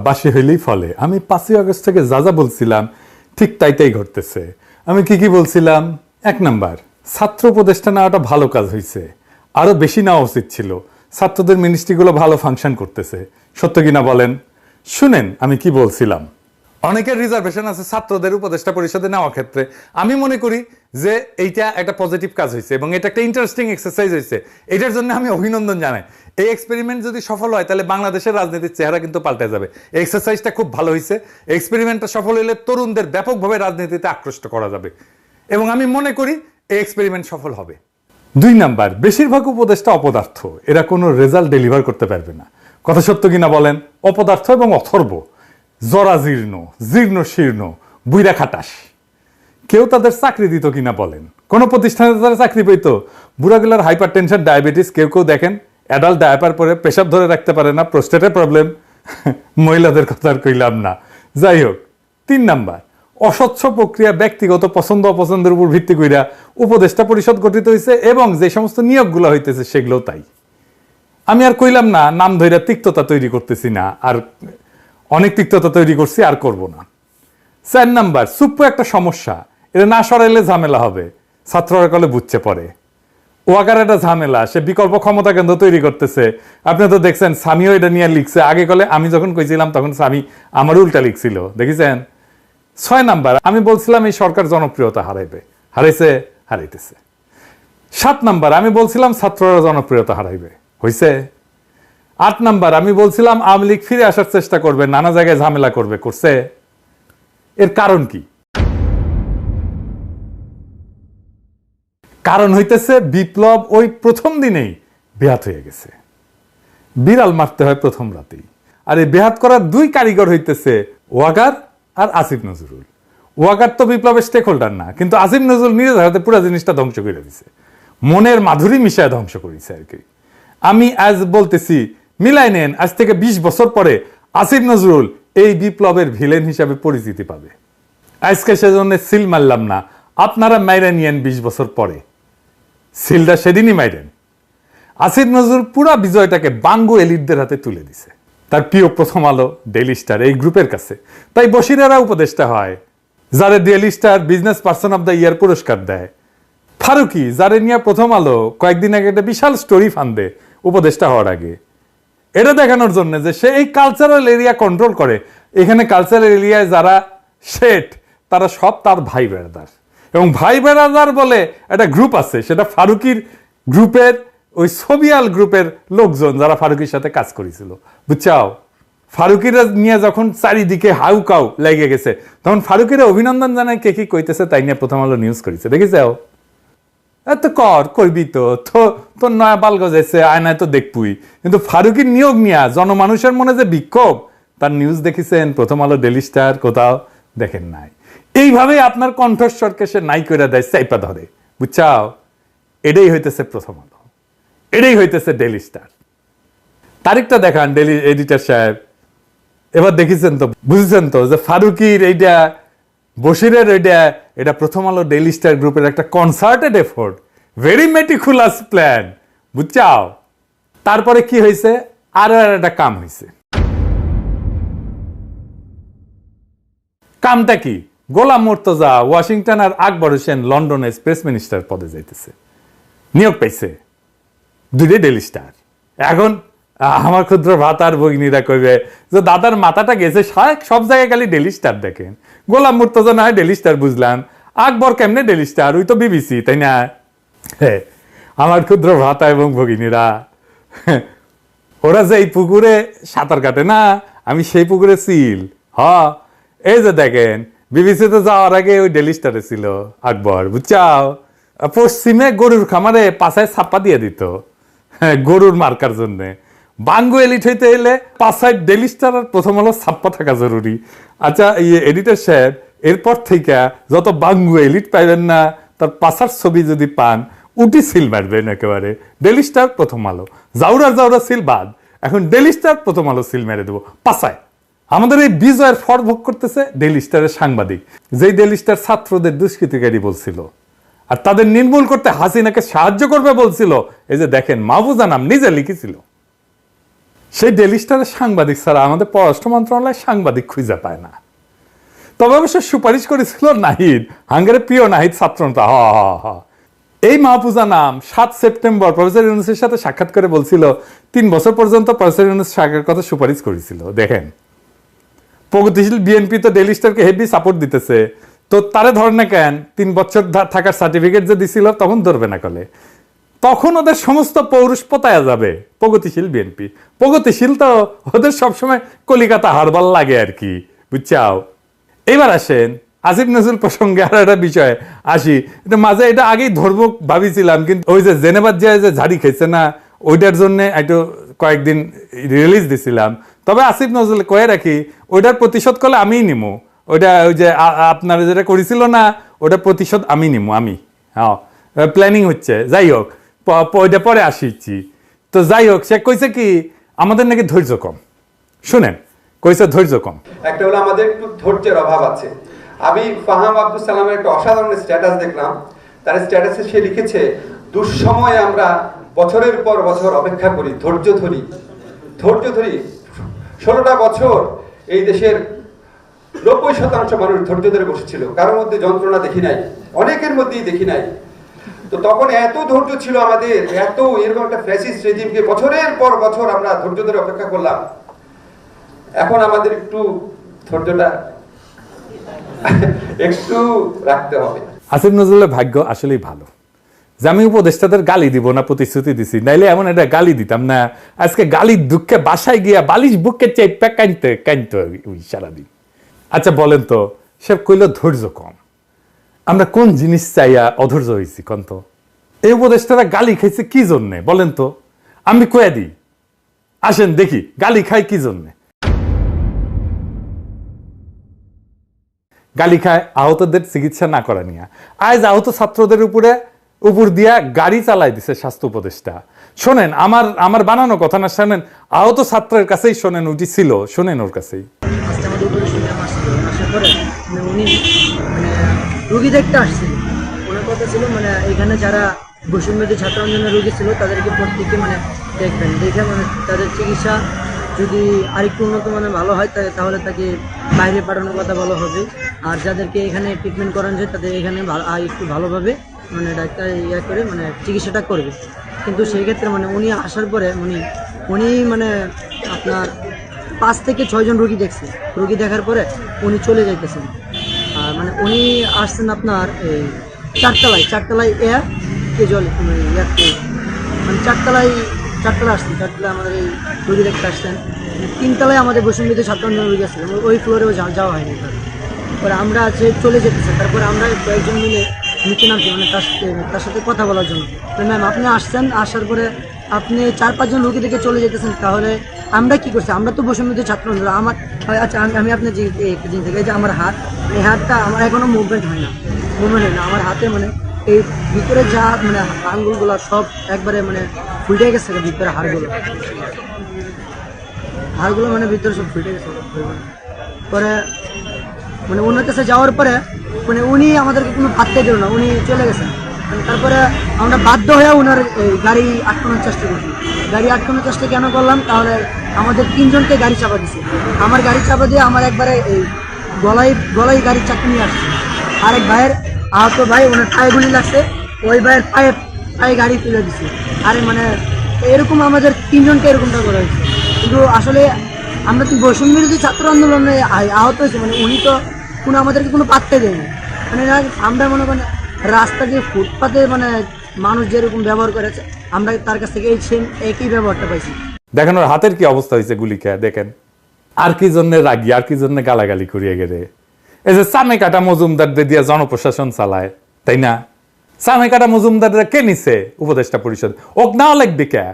বাসি হইলেই ফলে। আমি 5ই আগস্ট থেকে যা যা বলছিলাম ঠিক তাইটাই ঘটতেছে। আমি কি বলছিলাম? 1 নাম্বার, ছাত্র উপদেষ্টা নেওয়াটা ভালো কাজ হয়েছে, আরো বেশি নেওয়া উচিত ছিল। ছাত্রদের মিনিস্ট্রিগুলো ভালো ফাংশন করতেছে। সত্য কিনা বলেন? শুনেন আমি কি বলছিলাম। অনেকের রিজার্ভেশন আছে ছাত্রদের উপদেষ্টা পরিষদে নেওয়ার ক্ষেত্রে। আমি মনে করি যে এইটা একটা পজিটিভ কাজ হয়েছে এবং এটা একটা ইন্টারেস্টিং এক্সারসাইজ হয়েছে। এটার জন্য আমি অভিনন্দন জানাই। এই এক্সপেরিমেন্ট যদি সফল হয় তাহলে বাংলাদেশের রাজনীতির চেহারা কিন্তু পাল্টে যাবে। এই এক্সারসাইজটা খুব ভালো হয়েছে। এক্সপেরিমেন্টটা সফল হলে তরুণদের ব্যাপকভাবে রাজনীতিতে আকৃষ্ট করা যাবে এবং আমি মনে করি এই এক্সপেরিমেন্ট সফল হবে। 2 নাম্বার, বেশিরভাগ উপদেষ্টা অপদার্থ, এরা কোনো রেজাল্ট ডেলিভার করতে পারবে না। কথা সত্য কিনা বলেন? অপদার্থ এবং অথর্ব, জরাজীর্ণ, জীর্ণ শীর্ণ, বুইরা খাটাস। কেউ তাদের চাকরি দিত কিনা বলেন? কোন প্রতিষ্ঠানে তারা চাকরি পেত? বুড়াগুলার হাইপার টেনশন, ডায়াবেটিস, কেউ দেখেন অ্যাডাল্ট ডায়াপার পরে পেশাব ধরে রাখতে পারে না, প্রোস্টেটের প্রবলেম। মহিলাদের কথা আর কইলাম না। যাই হোক, 3 নাম্বার, অস্বচ্ছ প্রক্রিয়া, ব্যক্তিগত পছন্দ অপছন্দের উপর ভিত্তি কইরা উপদেষ্টা পরিষদ গঠিত হয়েছে এবং যে সমস্ত নিয়োগগুলো হইতেছে সেগুলো তাই। আমি আর কইলাম না, নাম ধইরা তিক্ততা তৈরি করতেছি না, আর অনেক তিক্ততা তৈরি করছি, আর করব না। 4 নাম্বার, সুপ্প একটা সমস্যা, এটা না সরাইলে ঝামেলা হবে। ছাত্ররা কলে বুঝছে পরে। ওয়াকার একটা ঝামেলা, সে বিকল্প ক্ষমতা কেন্দ্র তৈরি করতেছে। আপনি তো দেখছেন স্বামীও এটা নিয়ে লিখছে। আগে কলে আমি যখন কইছিলাম তখন স্বামী আমার উল্টা লিখছিল, দেখেছেন? 6 নাম্বার, আমি বলছিলাম এই সরকার জনপ্রিয়তা হারাইবে, হারাইছে, হারাইতেছে। 7 নাম্বার, আমি বলছিলাম ছাত্ররা জনপ্রিয়তা হারাইবে, হইছে। 8 নাম্বার, আমি বলছিলাম আওয়ামী লীগ ফিরে আসার চেষ্টা করবে, নানা জায়গায় ঝামেলা করবে, করছে। এর কারণ কি? কারণ হইতেছে বিপ্লব ওই প্রথম দিনেই বেহাত হয়ে গেছে। বিড়াল মারতে হয় প্রথম রাতেই। আর এই বেহাত করার 2 কারিগর হইতেছে ওয়াকার আর আসিফ নজরুল। ওয়াকার তো বিপ্লবের স্টেক হোল্ডার না, কিন্তু আসিফ নজরুল নিজের হাতে পুরো জিনিসটা ধ্বংস করে দিছে, মনের মাধুরী মিশায় ধ্বংস করেছে আর কি। আমি আজ বলতেছি, মিলাই নেন, আজ থেকে 20 বছর পরে আসিফ নজরুল এই বিপ্লবের ভিলেন হিসাবে পরিচিতি পাবে। আজকে সেজন্য সিল মারলাম না, আপনারা মাইরা নিয়েন 20 বছর পরে। সিলটা সেদিনই মাইরেন। আসিফ নজরুল পুরা বিজয়টাকে বাঙ্গু এলিটদের হাতে তুলে দিছে, তার প্রিয় প্রথম আলো, ডেইলি স্টার এই গ্রুপের কাছে। তাই বশিরেরা উপদেষ্টা হয়, যারে daily star business person of the year পুরস্কার দেয়। ফারুকি, যারে নিয়ে প্রথম আলো কয়েকদিন আগে একটা বিশাল স্টোরি ফান্দে উপদেষ্টা হওয়ার আগে, এটা দেখানোর জন্য যে সে এই কালচারাল এরিয়া কন্ট্রোল করে। এখানে কালচারাল এরিয়ায় যারা শেঠ তারা সব তার ভাই বেড়াদার, এবং ভাই বেড়াদার বলে একটা গ্রুপ আছে, সেটা ফারুকির গ্রুপের, ওই সোবিয়াল গ্রুপের লোকজন যারা ফারুকির সাথে কাজ করেছিল, বুঝছাও? ফারুকিরা নিয়ে যখন চারিদিকে হাউকাউ লেগে গেছে, তখন ফারুকিরা অভিনন্দন জানায় কে কি কইতেছে তাই নিয়ে প্রথম আলো নিউজ করেছে, দেখেছাও? এত করবি তো, তোর নয়া বাল গজাইছে, আয়নায় তো দেখবই। কিন্তু ফারুকির নিয়োগ নিয়া জনমানুষের মনে যে বিক্ষোভ, তার নিউজ দেখেছেন প্রথম আলো, ডেইলি স্টার? কোথাও দেখেন নাই। এইভাবে আপনার কণ্ঠস্বরকে সে নাই করে দেয়, চাইপা ধরে, বুঝছাও? এটাই হইতেছে প্রথম আলো, এটাই হইতেছে ডেইলি স্টার। তারিখটা দেখান ডেইলি এডিটর সাহেব। এবার দেখেছেন তো, বুঝেছেন তো যে ফারুকির এইটা, বশিরের এটা প্রথম আলো ডেইলি স্টার গ্রুপের একটা concerted effort, very meticulous plan, বুঝছাও? তারপরে কি হয়েছে? আরো একটা কাম হয়েছে। কামটা কি? গোলাম মুর্তজা ওয়াশিংটন আর আকবর হোসেন লন্ডনে স্পেস মিনিস্টার পদে যাইতেছে, নিয়োগ পাইছে 2 ডেইলি স্টার। এখন আমার ক্ষুদ্র ভাতার ভগিনীরা কইবে যে দাদার মাথাটা গেছে, সব জায়গায় খালি ডেইলি স্টার দেখেন। গোলাম মুর্তজা না হয় ডেইলি স্টার বুঝলাম, আকবর কেমনে ডেইলি স্টার? ওই তো বিবিসি, তাই না? আমার ক্ষুদ্র ভাতা এবং ভগিনীরা, ওরা যে এই পুকুরে সাঁতার কাটে না, আমি সেই পুকুরে সিল। এই যে দেখেন, বিবিসিতে যাওয়ার আগে ওই ডেইলি স্টারে ছিল আকবর, বুঝছাও? পশ্চিমে গরুর খামারে পাছায় ছাপ্পা দিয়ে দিত, গরুর মার্কার জন্য। বাঙ্গু এলিট হইতে এলে পাছায় ডেইলি স্টার আর প্রথম আলো ছাপ্পা থাকা জরুরি। আচ্ছা, এই এডিটর সাহেব, এরপর থেকে যত বাঙ্গু এলিট পাইবেন না, তার পাছার ছবি যদি পান, উটি সিল মারবেন একেবারে, ডেইলি স্টার প্রথম আলো। জাউরা সিল বাদ, এখন ডেইলি স্টার প্রথম আলো সিল মেরে দেবো পাছায়। আমাদের এই বিজয়ের ফল ভোগ করতেছে ডেইলি স্টারের সাংবাদিক, যেই ডেইলি স্টার ছাত্রদের দুষ্কৃতিকারী বলছিল আর তাদের নির্মূল করতে হাসিনাকে সাহায্য করবে বলছিল। এই যে দেখেন, মাহফুজা নাম নিজে লিখেছিল। সেই ডেইলি স্টারের সাংবাদিক ছাড়া আমাদের পররাষ্ট্র মন্ত্রণালয় সাংবাদিক খুঁজে পায় না। তবে অবশ্য সুপারিশ করেছিল নাহিদ, হাঙ্গারের প্রিয় নাহিদ ছাত্রনেতা। এই মাহফুজা নাম 7 সেপ্টেম্বর প্রফেসর ইউনূসের সাথে সাক্ষাৎ করে বলছিল 3 বছর পর্যন্ত প্রফেসর ইউনূস সাক্ষাতের কথা সুপারিশ করেছিল। দেখেন, প্রগতিশীল বিএনপি তো ডেইলি স্টারকে হেভি সাপোর্ট দিতেছে, তো তারে ধরে না কেন? 3 বছর থাকার সার্টিফিকেট যে দিছিল তখন ধরবে না কলে? তখন ওদের সমস্ত পৌরুষ পতায়া যাবে প্রগতিশীল বিএনপি। প্রগতিশীল তো ওদের সবসময় কলিকাতা হারবাল লাগে আর কি, বুঝছাও। এবার আসেন আসিফ নজরুল প্রসঙ্গে আর একটা বিষয় আসি। মাঝে এটা আগেই ধর্ম ভাবিছিলাম, কিন্তু ওই যে জেনেভার যে ঝাড়ি খেয়েছে না, ওইটার জন্য একটু কয়েকদিন রিলিজ দিছিলাম। তবে আসিফ নজরুল কয়ে রাখি, ওইটার প্রতিশোধ করলে আমিই নিমু। ওইটা ওই যে আপনারা যেটা করেছিল না, ওটার প্রতিশোধ আমি নিমু, আমি। হ্যাঁ, প্ল্যানিং হচ্ছে। যাই হোক, ওইটা পরে আসিছি। তো যাই হোক, সে কইছে কি আমাদের নাকি ধৈর্য কম। শুনেন, কইছে ধৈর্য কম। একটা হলো আমাদের একটু ধৈর্যের অভাব আছে। আমি ফাহাম আব্দুল সালামের একটা অসাধারণ স্ট্যাটাস দেখলাম। তার স্ট্যাটাসে সে লিখেছে, দুঃসময়ে আমরা বছরের পর বছর অপেক্ষা করি, ধৈর্য ধরি। 16টা বছর এই দেশের 90% মানুষ ধৈর্য ধরে বসেছিল। কারোর মধ্যে যন্ত্রণা দেখি নাই, অনেকের মধ্যেই দেখি নাই। তো তখন এত ধৈর্য ছিল আমাদের, এত এরকম একটা ফ্যাসিস্ট রেজিমকে বছরের পর বছর আমরা ধৈর্য ধরে অপেক্ষা করলাম। এখন আমাদের একটু ধৈর্যটা একটু রাখতে হবে। আসিফ নজরুলের ভাগ্য আসলেই ভালো যে আমি উপদেষ্টাদের গালি দিব না প্রতিশ্রুতি দিছি, নাইলে এমন একটা গালি দিতাম না। আজকে গালির দুঃখে বাসায় গিয়া বালিশ বুকে চেপে কাঁদতে ওই সারাদিন। আচ্ছা বলেন তো, সে কইল ধৈর্য কম। আমরা কোন জিনিস চাইয়া অধৈর্য হয়েছি কন তো? এই উপদেষ্টারা গালি খাইছে কি জন্যে বলেন তো? আমি কয়ে দিই, আসেন দেখি গালি খাই কি জন্যে। গালি খায় আহতদের চিকিৎসা না করা নিয়ে। আজ আহত ছাত্রদের উপর দিয়া গাড়ি চালাই দিছে স্বাস্থ্য উপদেষ্টা। শোনেন, আমার বানানো কথা না, শোনেন আহত ছাত্রের কাছেই শোনেন, উঠি ছিল, শোনেন ওর কাছেই। উনি রুগী দেখতে আসছিল, ওনার কথা ছিল এখানে যারা বৈষম্যবিরোধী ছাত্র আন্দোলনের রোগী ছিল তাদেরকে প্রত্যেকে দেখবেন, দেখে তাদের চিকিৎসা যদি আরেকটু উন্নত মানের ভালো হয় তাহলে তাকে বাইরে পাঠানোর কথা বলা হবে। আর যাদেরকে এখানে ট্রিটমেন্ট করানো যায় তাদের এখানে একটু ভালোভাবে ডাক্তার করে চিকিৎসাটা করবে। কিন্তু সেই ক্ষেত্রে উনি আসার পরে উনি আপনার 5 থেকে 6 জন রোগী দেখছে। রোগী দেখার পরে উনি চলে যাইতেছেন। আর উনি আসছেন আপনার এই চারতলায় এয়ার কেজল চারতলায় আসছেন। চারতলায় আমাদের এই রোগী দেখতে আসছেন। 3 তলায় আমাদের বৈষম্যবিরোধী ছাত্র আন্দোলনের রোগী আসছিলেন, ওই ফ্লোরেও যাওয়া হয়নি। তারপরে আমরা চলে যেতেছি। তারপরে আমরা কয়েকজন মিলে নিচে নামছি তার সাথে কথা বলার জন্য। ম্যাম আপনি আসছেন, আসার পরে আপনি 4-5 জন রোগী থেকে চলে যেতেছেন, তাহলে আমরা কি করছি? আমরা তো বৈষম্যবিরোধী ছাত্র আন্দোলন। আচ্ছা আমি আপনার যে একটা জিনিস থেকে, যে আমার হাত, এই হাতটা আমার এখনো মুভমেন্ট হয় না। আমার হাতে এই ভিতরে যা আঙ্গুলগুলো সব একবারে ফুটে গেছে। ভিতরে হাড়গুলো ভিতরে সব ফুটে গেছে। পরে ওনার কাছে যাওয়ার পরে উনি আমাদেরকে কোনো পাত্তা দিল না, উনি চলে গেছেন। তারপরে আমরা বাধ্য হয়ে ওনার গাড়ি আটকানোর চেষ্টা করছি। গাড়ি আটকানোর চেষ্টা কেন করলাম? তাহলে আমাদের 3 জনকে গাড়ি চাপা দিছে। আমার গাড়ি চাপা দিয়ে আমার একবারে এই গলায় গাড়ির চাকরি নিয়ে আসছে। আরেক ভাইয়ের আহত ভাই, ওনার পায়ে গুলি লাগছে, ওই ভাইয়ের পায়ে গাড়ি তুলে দিছে। আরে এরকম আমাদের 3 জনকে এরকমটা করা হয়েছে। কিন্তু আসলে আমরা তো বৈষম্যবিরোধী ছাত্র আন্দোলনে আহত হয়েছে, উনি তো আমাদেরকে কোনো পাত্তা দেয়নি। আমরা মনে করেন রাস্তা দিয়ে ফুটপাতে মানুষ যেরকম ব্যবহার করেছে, আমরা তার কাছ থেকে এই সেম একই ব্যবহারটা পাইছি। দেখেন ওর হাতের কি অবস্থা হয়েছে গুলি খেয়ে। দেখেন আর কি জন্য রাগি, আর কি জন্য গালাগালি করিয়ে গেলে। এই যে সামেকাটা মজুমদারদের দিয়ে জনপ্রশাসন চালায়, তাই না? সামেকাটা মজুমদাররা কে নিছে উপদেষ্টা পরিষদ? ওক নাও লাগবে কে?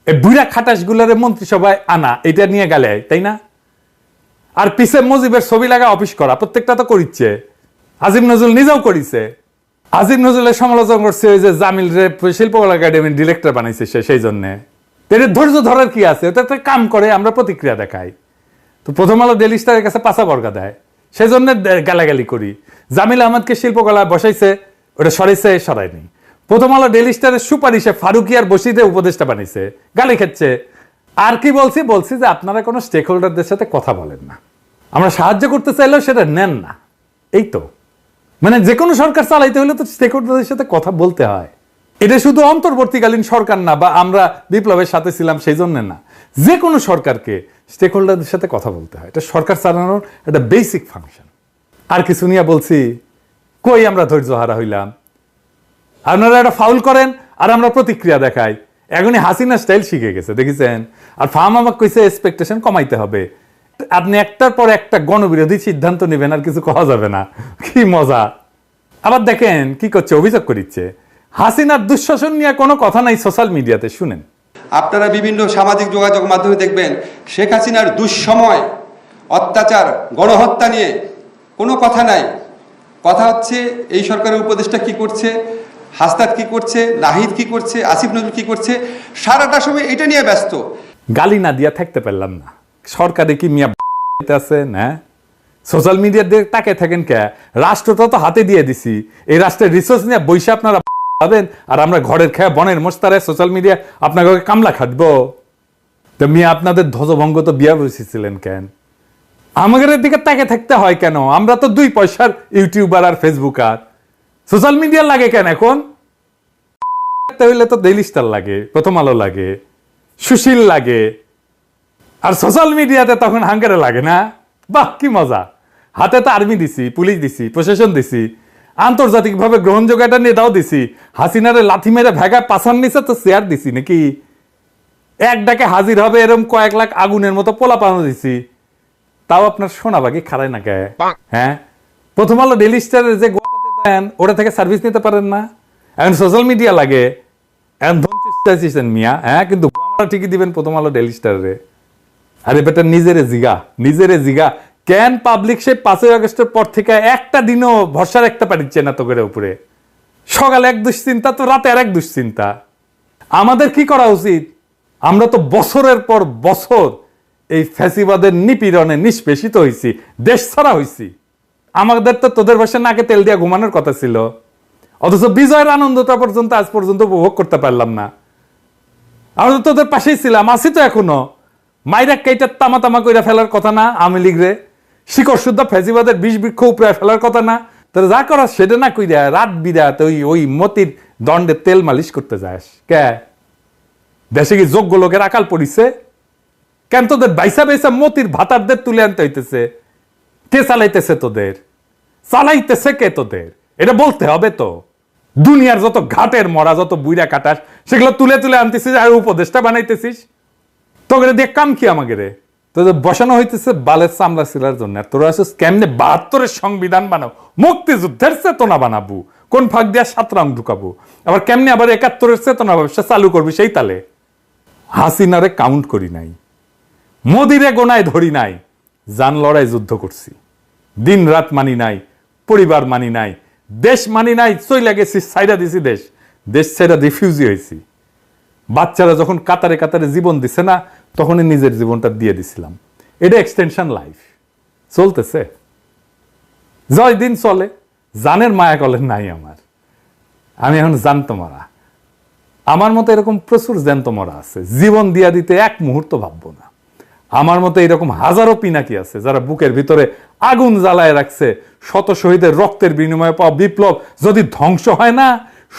এই বুড়া খাটাস গুলারে মন্ত্রিসভায় আনা, এটা নিয়ে গেলে, তাই না? আর পিছে মুজিবের ছবি লাগা অফিস করা, প্রত্যেকটা তো করিচ্ছে। আসিফ নজরুল নিজেও করিছে। আসিফ নজরুলের সমালোচনা করছে ওই যে জামিল রে শিল্পকলা একাডেমির ডিরেক্টর বানাইছে সেই জন্য। ধৈর্য ধরার কি আছে? ওটা একটা কাম করে, আমরা প্রতিক্রিয়া দেখাই। তো প্রথম আলো ডেইলি স্টারের কাছে পাশা বর্গা দেয়, সেই জন্য গালাগালি করি। জামিল আহমদকে শিল্পকলা বসাইছে, ওটা সরায়নি। প্রথম আলো ডেইলি স্টারের সুপারিশে ফারুকিয়ার বসিতে উপদেষ্টা বানাইছে, গালি খাচ্ছে। আর কি বলছি যে আপনারা কোনো স্টেক হোল্ডারদের সাথে কথা বলেন না, আমরা সাহায্য করতে চাইলেও সেটা নেন না। এই তো মানে যে কোনো সরকার চালাইতে হলে তো স্টেক হোল্ডারদের সাথে কথা বলতে হয়। এটা শুধু অন্তর্বর্তীকালীন সরকার না, বা আমরা বিপ্লবের সাথে ছিলাম সেই জন্য না, যে কোনো সরকারকে স্টেক হোল্ডারদের সাথে কথা বলতে হয়। এটা সরকার চালানোর একটা বেসিক ফাংশন। আর কিছু নিয়ে বলছি, কই আমরা ধৈর্য হারা হইলাম? আপনারা একটা ফাউল করেন আর আমরা প্রতিক্রিয়া দেখাই। এখনই হাসিনা স্টাইল শিখে গেছে, দেখেছেন? আর ফার্ম আমাকে কইছে এক্সপেকটেশন কমাইতে হবে। আপনি একটার পর একটা গণবিরোধী সিদ্ধান্ত নেবেন, আর কিছু কওয়া যাবে না। কি মজা! আবার দেখেন কি করছে, অভিযোগ করিচ্ছে হাসিনার দুঃশাসন নিয়ে কোনো কথা নাই সোশ্যাল মিডিয়াতে। শুনেন, আপনারা বিভিন্ন সামাজিক যোগাযোগ মাধ্যমে দেখবেন শেখ হাসিনার দুঃসময়, অত্যাচার, গণহত্যা নিয়ে কোনো কথা নাই। কথা হচ্ছে এই সরকারের উপদেষ্টা কি করছে, হাসনাত কি করছে, নাহিদ কি করছে, আসিফ নজরুল কি করছে, সারাটা সময় এটা নিয়ে ব্যস্ত। গালি না দিয়া থাকতে পারলাম না। সরকারে কি মিয়া আছে না? সোশ্যাল মিডিয়ার দিকে তাকে থাকেন কে? রাষ্ট্রটা তো হাতে দিয়ে দিছি, এই রাষ্ট্রের রিসোর্স নিয়ে বৈশা আপনারা পাবেন, আর আমরা ঘরের খেয়া বনের মোস্তারে সোশ্যাল মিডিয়া আপনাকে কামলা খাটবো। তো মিয়া আপনাদের ধ্বজভঙ্গ তো বিয়া বসেছিলেন কেন? আমাদের দিকে তাকে থাকতে হয় কেন? আমরা তো 2 পয়সার ইউটিউবার আর ফেসবুকার, সোশ্যাল মিডিয়া লাগে কেন এখন? হইলে তো ডেইলি স্টার লাগে, প্রথম আলো লাগে, সুশীল লাগে, আর সোশ্যাল মিডিয়াতে তখন হাঙ্গারে লাগে না? বাহ কি মজা! হাতে তো আর্মি দিছি, পুলিশ দিছি, প্রশাসন দিছি, আন্তর্জাতিকভাবে গ্রহণযোগ্য একটা নেতাও দিছি, হাসিনারে লাথি মেরে ভেগা পাছার নিচে তো চেয়ার দিছি নাকি? এক ডাকে হাজির হবে এরকম কয়েক লাখ আগুনের মতো পোলা পানো দিছি, তাও আপনার সোনাবাগি খারায় না কে? হ্যাঁ, প্রথম আলো ডেইলি স্টারের যে গোয়াতে দেন ওটা থেকে সার্ভিস নিতে পারেন না? এখন সোশ্যাল মিডিয়া লাগে, এখন ধন মিয়া। হ্যাঁ, কিন্তু ঠিকই দিবেন প্রথম আলো ডেইলি স্টারে। আরে বেটা নিজেরে জিগা কেন পাবলিক সে 5ই আগস্টের পর থেকে একটা দিনও ভরসা রাখতে পারছে না তো করে উপরে? সকালে এক দুশ্চিন্তা তো রাতে আর এক দুশ্চিন্তা। আমাদের কি করা উচিত? আমরা তো বছরের পর বছর এই ফ্যাসিবাদের নিপীড়নে নিষ্পেষিত হয়েছি, দেশ ছাড়া হয়েছি। আমাদের তো তোদের বসে নাকে তেল দিয়া ঘুমানোর কথা ছিল, অথচ বিজয়ের আনন্দটা পর্যন্ত আজ পর্যন্ত উপভোগ করতে পারলাম না। আমরা তো তোদের পাশেই ছিলাম, আছি তো এখনো। মাইরা কেইটা তামা কইরা ফেলার কথা না? আওয়ামী লীগরে শিকড় শুদ্ধ ফ্যাসিবাদের বিষ বৃক্ষ উপরে ফেলার কথা না? তোর যা করা সেটা না কইরা রাত বিরাত ওই মতির দণ্ডে তেল মালিশ করতে যাস কে? দেশে কি যোগ্য লোকের আকাল পড়িছে কেন? তোদের বাইসা মতির ভাতারদের তুলে আনতে হইতেছে। কে চালাইতেছে তোদের? চালাইতেছে কে তোদের? এটা বলতে হবে তো। দুনিয়ার যত ঘাটের মরা, যত বুইরা কাটাস, সেগুলো তুলে আনতেছিস আর উপদেষ্টা বানাইতেছিস। তোকে দিয়ে কাম কি? আমাকে রে তোদের বসানো হইতেছে বালের চামড়া ছিলার জন্য। আর তোরা আসিস কেমনে 72-এর সংবিধান বানাও, মুক্তিযুদ্ধের চেতনা বানাবো, কোন ফাঁক দিয়া 7 রং ঢুকাবো, আবার কেমনে আবার 71-এর চেতনা ব্যবসা চালু করবি সেই তালে। হাসিনারে কাউন্ট করি নাই, মোদিরে গোনায় ধরি নাই, জান লড়াই যুদ্ধ করছি, দিন রাত মানি নাই, পরিবার মানি নাই, দেশ মানি নাই, চইলা গেছি, সাইডা দিছি দেশ সাইডা রিফিউজি হয়েছি। বাচ্চারা যখন কাতারে কাতারে জীবন দিছে না, তখনই নিজের জীবনটা দিয়ে দিছিলাম। এটা এক্সটেনশন লাইফ চলতেছে, জয় দিন চলে। জানের মায়া কলের নাই আমার। আমি এখন জানতো মারা, আমার মতো এরকম প্রচুর জ্যান্ত মরা আছে, জীবন দিয়া দিতে এক মুহূর্ত ভাববো না। আমার মতো এরকম হাজারো পিনাকি আছে যারা বুকের ভিতরে আগুন জ্বালায় রাখছে। শত শহীদের রক্তের বিনিময়ে পাওয়া বিপ্লব যদি ধ্বংস হয় না,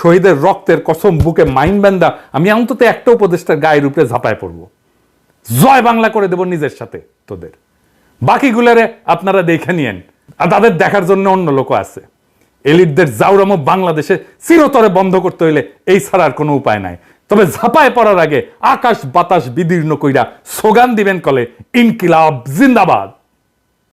শহীদের রক্তের কসম বুকে মাইন বান্দা আমি অন্তত একটা উপদেষ্টার গায়ের উপরে ঝাঁপায় পড়বো, জয় বাংলা করে দেব নিজের সাথে তোদের। বাকিগুলারে আপনারা দেখে নিয়েন, আর তাদের দেখার জন্য অন্য লোক আছে। এলিটদের জাউরামো বাংলাদেশে চিরতরে বন্ধ করতে হইলে এই ছাড়া আর কোনো উপায় নাই। তবে ঝাঁপায় পড়ার আগে আকাশ বাতাস বিদীর্ণ কইরা স্লোগান দিবেন কলে, ইনকিলাব জিন্দাবাদ।